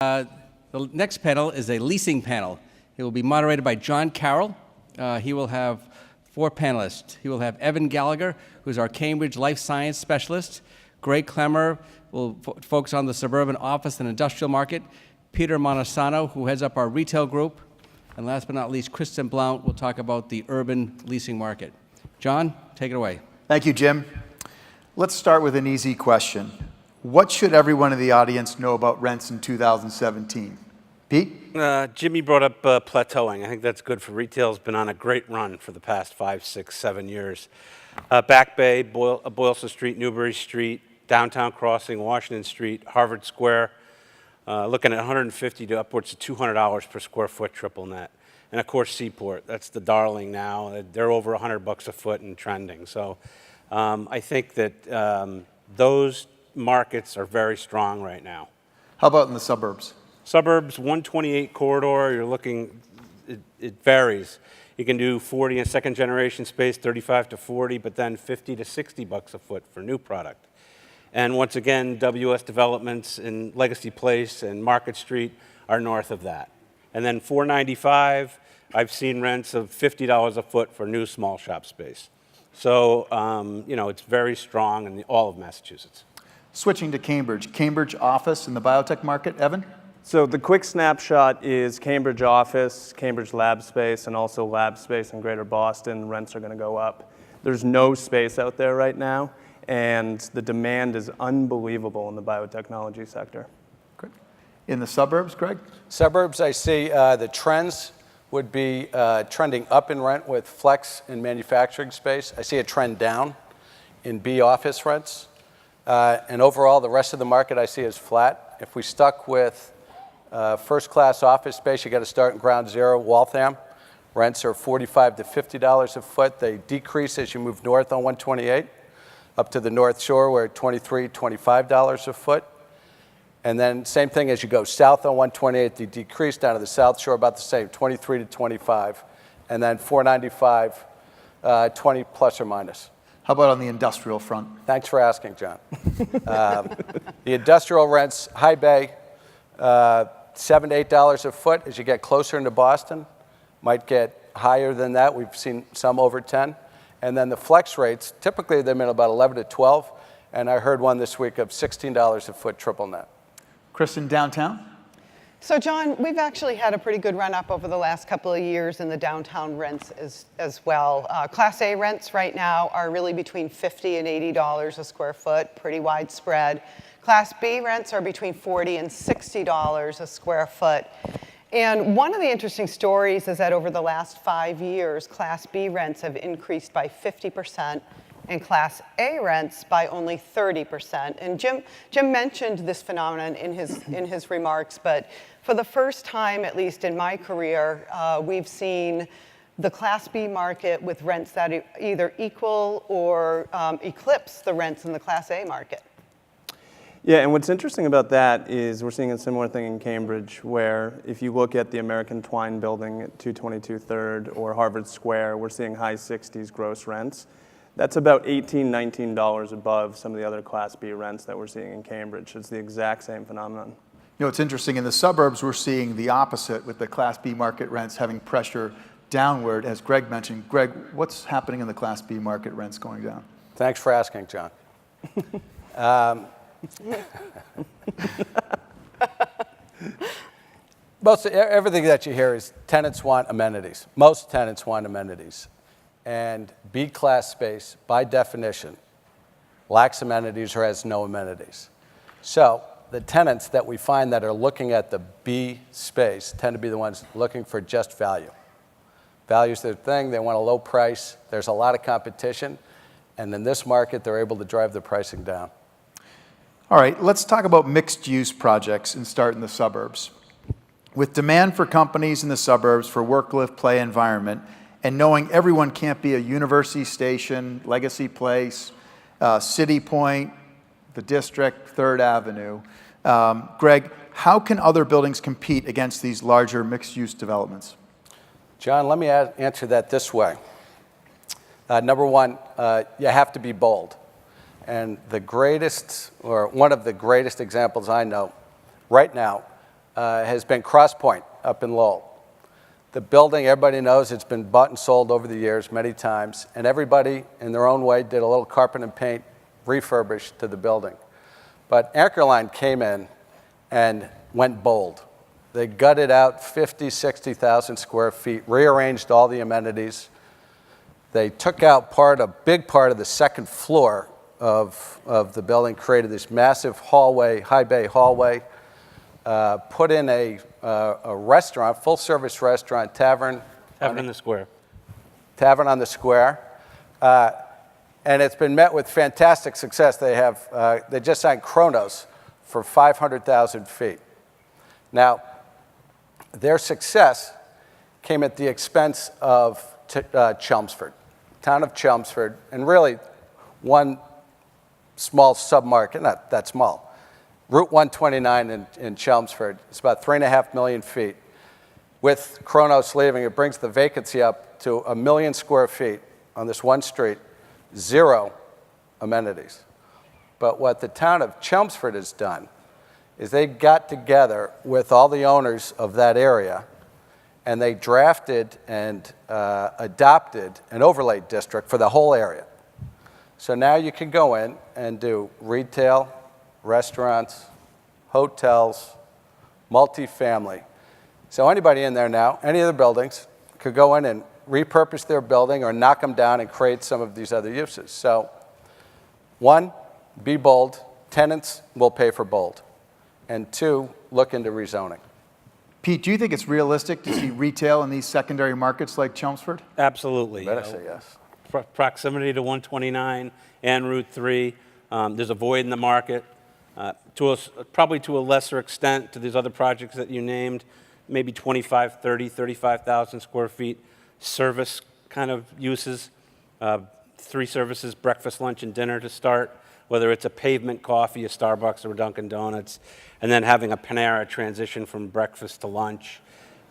The next panel is a leasing panel. It will be moderated by John Carroll. He will have 4 panelists. He will have Evan Gallagher, who's our Cambridge life science specialist. Greg Clemmer will focus on the suburban office and industrial market. Peter Montesano, who heads up our retail group. And last but not least, Kristen Blount will talk about the urban leasing market. John, take it away. Thank you, Jim. Let's start with an easy question. What should everyone in the audience know about rents in 2017? Pete? Jimmy brought up plateauing. I think that's good for retail. It's been on a great run for the past 5, 6, 7 years. Back Bay, Boylston Street, Newbury Street, Downtown Crossing, Washington Street, Harvard Square, looking at $150 to upwards of $200 per square foot triple net. And of course, Seaport, that's the darling now. They're over $100 a foot and trending. So I think that those markets are very strong right now. How about in the suburbs? Suburbs, 128 corridor, you're looking, it varies. You can do 40 in second generation space, 35 to 40, but then 50 to $60 a foot for new product. And once again, WS Developments in Legacy Place and Market Street are north of that. And then 495, I've seen rents of $50 a foot for new small shop space. So, you know, it's very strong in all of Massachusetts. Switching to Cambridge. Cambridge office in the biotech market. Evan? So the quick snapshot is Cambridge office, Cambridge lab space, and also lab space in Greater Boston. Rents are going to go up. There's no space out there right now, and the demand is unbelievable in the biotechnology sector. Great. In the suburbs, Greg? Suburbs, I see the trends would be trending up in rent with flex in manufacturing space. I see a trend down in B office rents. And overall, the rest of the market I see is flat. If we stuck with first-class office space, you got to start in ground zero. Waltham rents are $45 to $50 a foot. They decrease as you move north on 128 up to the North Shore, where $23, $25 a foot. And then same thing as you go south on 128, they decrease down to the South Shore, about the same, 23 to 25. And then 495, 20 plus or minus. How about on the industrial front? Thanks for asking, John. The industrial rents, High Bay, $7 to $8 a foot. As you get closer into Boston, might get higher than that. We've seen some over 10. And then the flex rates, typically they've been about 11 to 12. And I heard one this week of $16 a foot triple net. Kristen, downtown? So John, we've actually had a pretty good run up over the last couple of years in the downtown rents as well. Class A rents right now are really between $50 and $80 a square foot, pretty widespread. Class B rents are between $40 and $60 a square foot. And one of the interesting stories is that over the last 5 years, Class B rents have increased by 50%. And Class A rents by only 30%. And Jim mentioned this phenomenon in his remarks, but for the first time, at least in my career, we've seen the Class B market with rents that either equal or eclipse the rents in the Class A market. Yeah, and what's interesting about that is we're seeing a similar thing in Cambridge, where if you look at the American Twine building at 222 3rd or Harvard Square, we're seeing high 60s gross rents. That's about $18, $19 above some of the other Class B rents that we're seeing in Cambridge. It's the exact same phenomenon. You know, it's interesting. In the suburbs, we're seeing the opposite with the Class B market rents having pressure downward, as Greg mentioned. Greg, what's happening in the Class B market rents going down? Thanks for asking, John. Everything that you hear is tenants want amenities. Most tenants want amenities. And B-class space, by definition, lacks amenities or has no amenities. So the tenants that we find that are looking at the B space tend to be the ones looking for just value. Value's their thing. They want a low price. There's a lot of competition. And in this market, they're able to drive the pricing down. All right, let's talk about mixed-use projects and start in the suburbs. With demand for companies in the suburbs for work, live, play environment, and knowing everyone can't be a University Station, Legacy Place, City Point, the District, 3rd Avenue. Greg, how can other buildings compete against these larger mixed-use developments? John, let me answer that this way. Number one, you have to be bold. And the greatest, or one of the greatest examples I know right now has been Cross Point up in Lowell. The building, everybody knows, it's been bought and sold over the years many times, and everybody in their own way did a little carpet and paint refurbish to the building. But Anchorline came in and went bold. They gutted out 50, 60,000 square feet, rearranged all the amenities. They took out a big part of the second floor of the building, created this massive hallway, high bay hallway, put in a restaurant, full-service restaurant, tavern. Tavern on the Square. Tavern on the Square. And it's been met with fantastic success. They just signed Kronos for 500,000 feet. Now, their success came at the expense of Chelmsford, town of Chelmsford, and really one small submarket, not that small. Route 129 in Chelmsford is about 3.5 million feet. With Kronos leaving, it brings the vacancy up to 1 million square feet on this one street, 0 amenities. But what the town of Chelmsford has done is they got together with all the owners of that area, and they drafted and adopted an overlay district for the whole area. So now you can go in and do retail, restaurants, hotels, multifamily. So anybody in there now, any of the buildings, could go in and repurpose their building or knock them down and create some of these other uses. So, one, be bold. Tenants will pay for bold. And 2, look into rezoning. Pete, do you think it's realistic to see retail in these secondary markets like Chelmsford? Absolutely. Better say yes. Proximity to 129 and Route 3. There's a void in the market. Probably to a lesser extent to these other projects that you named, maybe 25, 30, 35,000 square feet. Service kind of uses, 3 services, breakfast, lunch, and dinner to start, whether it's a pavement coffee, a Starbucks, or a Dunkin' Donuts, and then having a Panera transition from breakfast to lunch,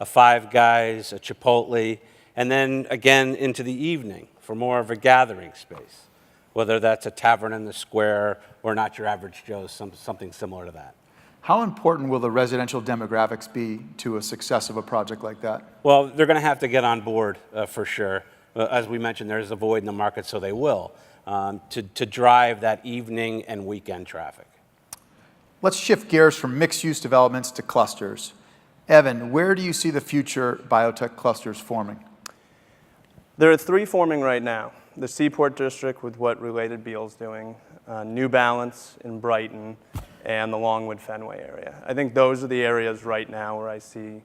a Five Guys, a Chipotle, and then again into the evening for more of a gathering space, whether that's a tavern in the square or not your average Joe's, something similar to that. How important will the residential demographics be to a success of a project like that? Well, they're going to have to get on board for sure. As we mentioned, there's a void in the market, so they will, to drive that evening and weekend traffic. Let's shift gears from mixed-use developments to clusters. Evan, where do you see the future biotech clusters forming? There are 3 forming right now. The Seaport District with what Related Beal's doing, New Balance in Brighton, and the Longwood Fenway area. I think those are the areas right now where I see,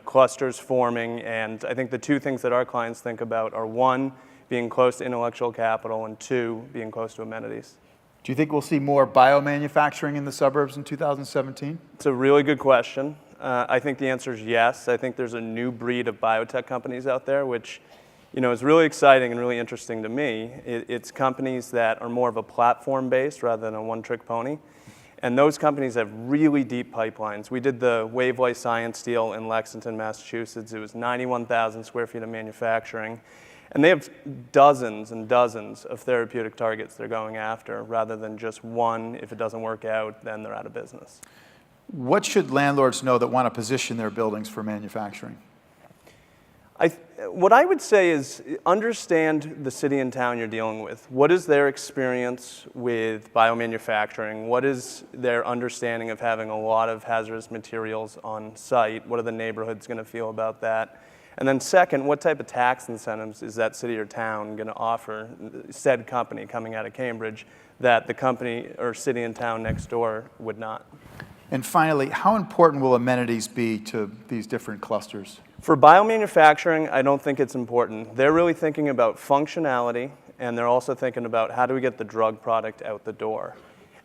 clusters forming, and I think the 2 things that our clients think about are 1, being close to intellectual capital, and 2, being close to amenities. Do you think we'll see more biomanufacturing in the suburbs in 2017? It's a really good question. I think the answer is yes. I think there's a new breed of biotech companies out there, which is really exciting and really interesting to me. It's companies that are more of a platform based rather than a one-trick pony. And those companies have really deep pipelines. We did the Wave Life Science deal in Lexington, Massachusetts. It was 91,000 square feet of manufacturing. And they have dozens and dozens of therapeutic targets they're going after rather than just one. If it doesn't work out, then they're out of business. What should landlords know that want to position their buildings for manufacturing? What I would say is understand the city and town you're dealing with. What is their experience with biomanufacturing? What is their understanding of having a lot of hazardous materials on site? What are the neighborhoods going to feel about that? And then second, what type of tax incentives is that city or town going to offer said company coming out of Cambridge that the company or city and town next door would not? And finally, how important will amenities be to these different clusters? For biomanufacturing, I don't think it's important. They're really thinking about functionality, and they're also thinking about how do we get the drug product out the door.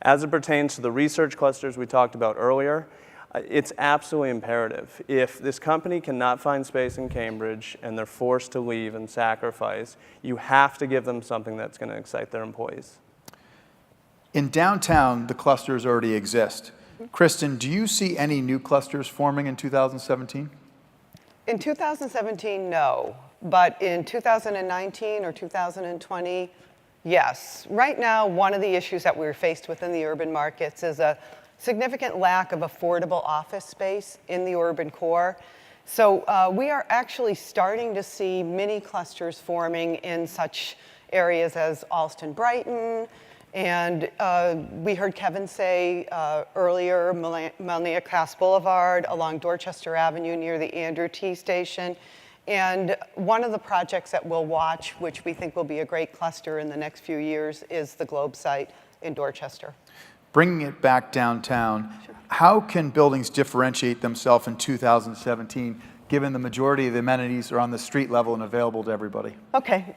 As it pertains to the research clusters we talked about earlier, it's absolutely imperative. If this company cannot find space in Cambridge and they're forced to leave and sacrifice, you have to give them something that's going to excite their employees. In downtown, the clusters already exist. Kristen, do you see any new clusters forming in 2017? In 2017, no. But in 2019 or 2020, yes. Right now, one of the issues that we're faced with in the urban markets is a significant lack of affordable office space in the urban core. So we are actually starting to see mini clusters forming in such areas as Alston-Brighton, and we heard Kevin say earlier, Melnia Cass Boulevard along Dorchester Avenue near the Andrew T station. And one of the projects that we'll watch, which we think will be a great cluster in the next few years, is the Globe site in Dorchester. Bringing it back downtown, how can buildings differentiate themselves in 2017, given the majority of the amenities are on the street level and available to everybody? Okay,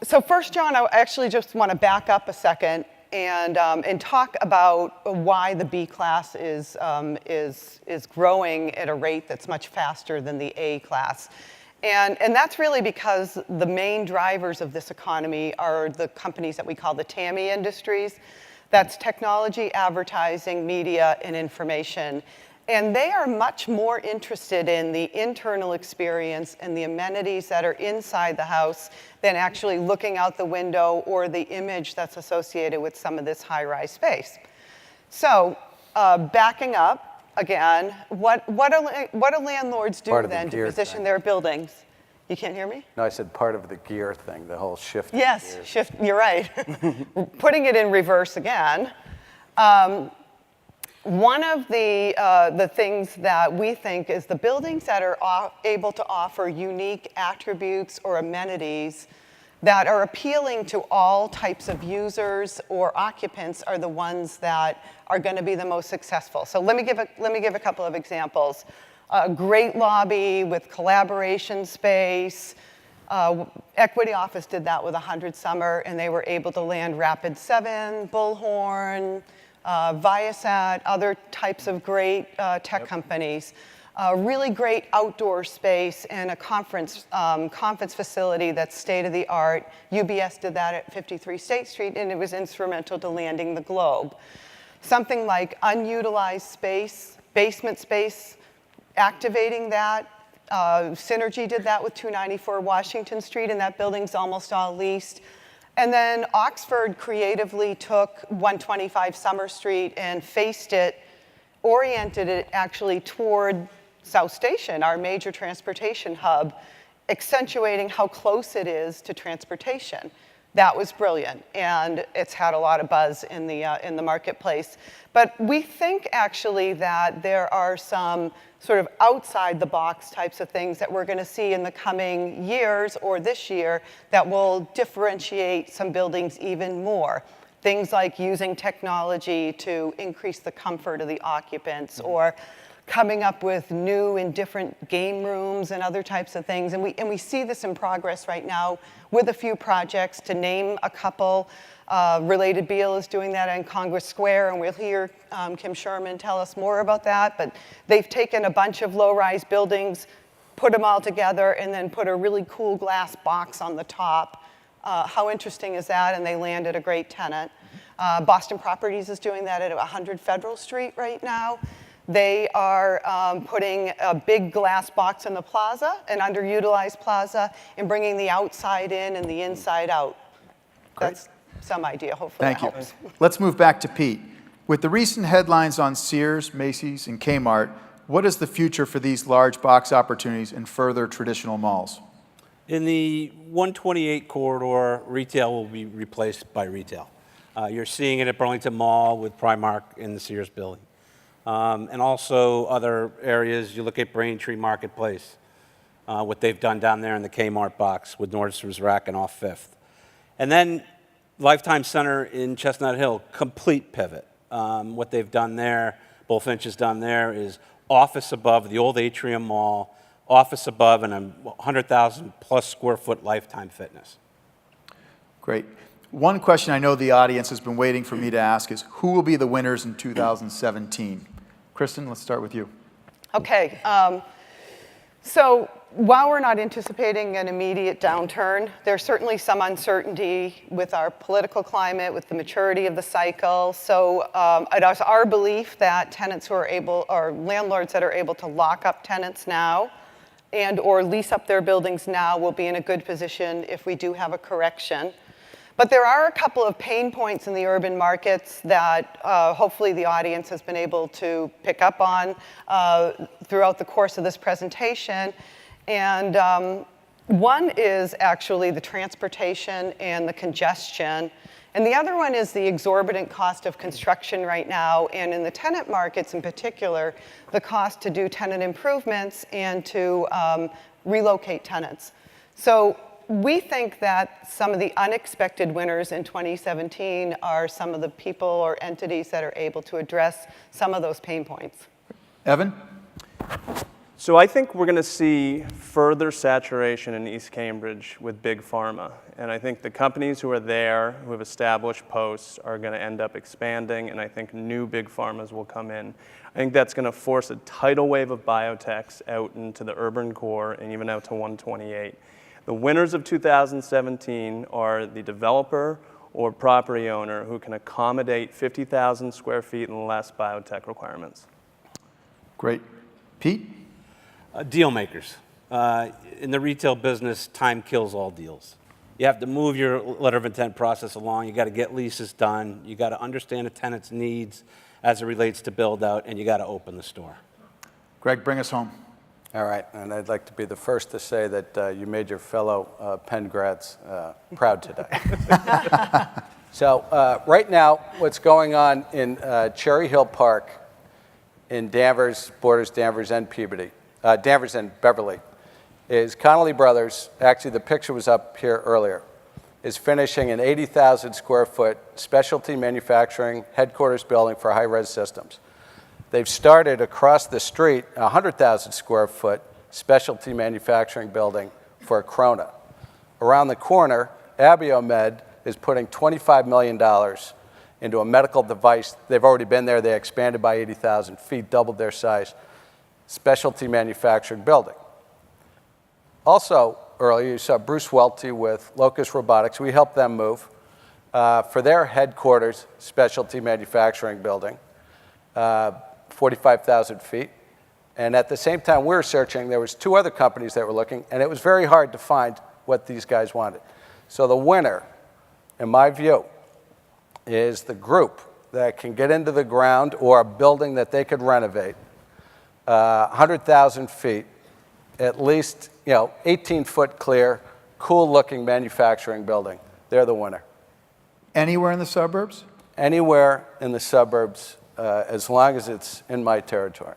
so first, John, I actually just want to back up a second and talk about why the B class is growing at a rate that's much faster than the A class. And that's really because the main drivers of this economy are the companies that we call the TAMI industries. That's technology, advertising, media, and information. And they are much more interested in the internal experience and the amenities that are inside the house than actually looking out the window or the image that's associated with some of this high-rise space. So backing up, again, what do landlords do then to position their buildings? You can't hear me? No, I said part of the gear thing, the whole shift. Yes, shift, you're right. Putting it in reverse again. One of the things that we think is the buildings that are able to offer unique attributes or amenities that are appealing to all types of users or occupants are the ones that are going to be the most successful. So let me give a couple of examples. A great lobby with collaboration space. Equity Office did that with 100 Summer, and they were able to land Rapid 7, Bullhorn, Viasat, other types of great tech companies. Really great outdoor space and a conference facility that's state-of-the-art. UBS did that at 53 State Street, and it was instrumental to landing the Globe. Something like unutilized space, basement space, activating that. Synergy did that with 294 Washington Street, and that building's almost all leased. And then Oxford creatively took 125 Summer Street and oriented it actually toward South Station, our major transportation hub, accentuating how close it is to transportation. That was brilliant, and it's had a lot of buzz in the marketplace. But we think actually that there are some sort of outside the box types of things that we're going to see in the coming years or this year that will differentiate some buildings even more. Things like using technology to increase the comfort of the occupants, or coming up with new and different game rooms and other types of things. And we see this in progress right now with a few projects. To name a couple, Related Beal is doing that in Congress Square, and we'll hear Kim Sherman tell us more about that. But they've taken a bunch of low-rise buildings, put them all together, and then put a really cool glass box on the top. How interesting is that? And they landed a great tenant. Boston Properties is doing that at 100 Federal Street right now. They are putting a big glass box in the plaza, an underutilized plaza, and bringing the outside in and the inside out. Great. That's some idea. Hopefully Thank you. that helps. Let's move back to Pete. With the recent headlines on Sears, Macy's, and Kmart, what is the future for these large box opportunities in further traditional malls? In the 128 corridor, retail will be replaced by retail. You're seeing it at Burlington Mall with Primark in the Sears building. And also other areas, you look at Braintree Marketplace, what they've done down there in the Kmart box with Nordstrom's Rack and off Fifth. And then Lifetime Center in Chestnut Hill, complete pivot. What they've done there, Bullfinch has done there, is office above the old Atrium Mall, office above, and a 100,000 plus square foot Lifetime Fitness. Great. One question I know the audience has been waiting for me to ask is, who will be the winners in 2017? Kristen, let's start with you. Okay, so while we're not anticipating an immediate downturn, there's certainly some uncertainty with our political climate, with the maturity of the cycle. So it is our belief that tenants who are able, or landlords that are able to lock up tenants now and or lease up their buildings now will be in a good position if we do have a correction. But there are a couple of pain points in the urban markets that hopefully the audience has been able to pick up on throughout the course of this presentation. And one is actually the transportation and the congestion. And the other one is the exorbitant cost of construction right now, and in the tenant markets in particular, the cost to do tenant improvements and to relocate tenants. So we think that some of the unexpected winners in 2017 are some of the people or entities that are able to address some of those pain points. Evan? So I think we're going to see further saturation in East Cambridge with big pharma. And I think the companies who are there, who have established posts, are going to end up expanding, and I think new big pharmas will come in. I think that's going to force a tidal wave of biotechs out into the urban core and even out to 128. The winners of 2017 are the developer or property owner who can accommodate 50,000 square feet and less biotech requirements. Great. Pete? Deal makers. In the retail business, time kills all deals. You have to move your letter of intent process along. You got to get leases done. You got to understand a tenant's needs as it relates to build out, and you got to open the store. Greg, bring us home. All right, and I'd like to be the first to say that you made your fellow Penn grads proud today. So right now, what's going on in Cherry Hill Park in Danvers, borders Danvers and Peabody, Danvers and Beverly, is Connolly Brothers, actually the picture was up here earlier, is finishing an 80,000 square foot specialty manufacturing headquarters building for high-res systems. They've started across the street a 100,000 square foot specialty manufacturing building for Corona. Around the corner, Abiomed is putting $25 million into a medical device. They've already been there. They expanded by 80,000 feet, doubled their size, specialty manufacturing building. Also, earlier you saw Bruce Welty with Locus Robotics. We helped them move for their headquarters specialty manufacturing building. 45,000 feet. And at the same time we were searching, there was two other companies that were looking, and it was very hard to find what these guys wanted. So the winner, in my view, is the group that can get into the ground or a building that they could renovate, 100,000 feet, at least 18-foot clear, cool-looking manufacturing building. They're the winner. Anywhere in the suburbs? Anywhere in the suburbs, as long as it's in my territory.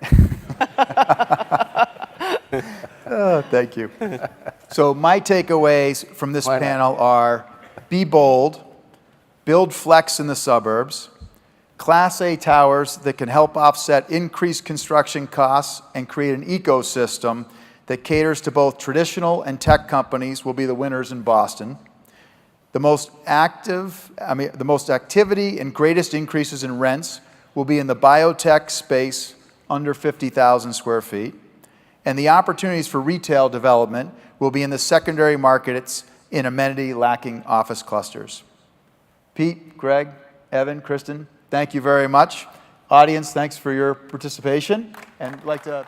Thank you. So my takeaways from this panel are: be bold, build flex in the suburbs, Class A towers that can help offset increased construction costs and create an ecosystem that caters to both traditional and tech companies will be the winners in Boston. The most activity and greatest increases in rents will be in the biotech space under 50,000 square feet. And the opportunities for retail development will be in the secondary markets in amenity-lacking office clusters. Pete, Greg, Evan, Kristen, thank you very much. Audience, thanks for your participation. And I'd like to